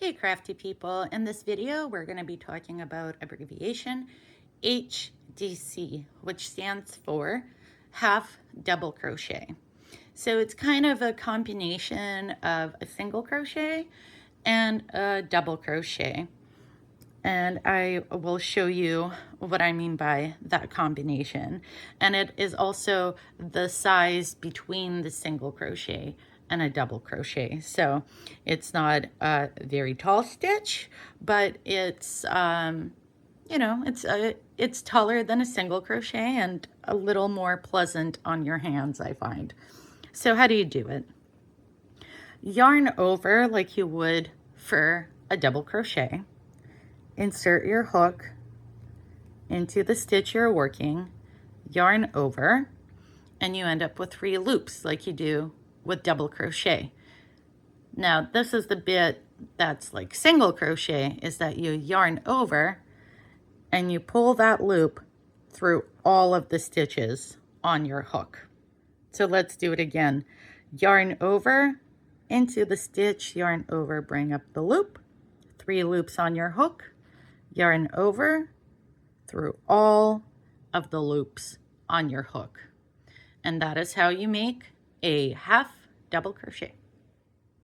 Hey crafty people, in this video we're going to be talking about abbreviation HDC, which stands for half double crochet. So it's kind of a combination of a single crochet and a double crochet. And I will show you what I mean by that combination. And it is also the size between the single crochet and a double crochet. So it's not a very tall stitch, but it's, you know, it's taller than a single crochet and a little more pleasant on your hands, I find. So how do you do it? Yarn over like you would for a double crochet. Insert your hook into the stitch you're working, yarn over, and you end up with 3 loops like you do with double crochet. Now, this is the bit that's like single crochet, is that you yarn over and you pull that loop through all of the stitches on your hook. So let's do it again. Yarn over into the stitch, yarn over, bring up the loop, 3 loops on your hook, yarn over through all of the loops on your hook. And that is how you make a half double crochet.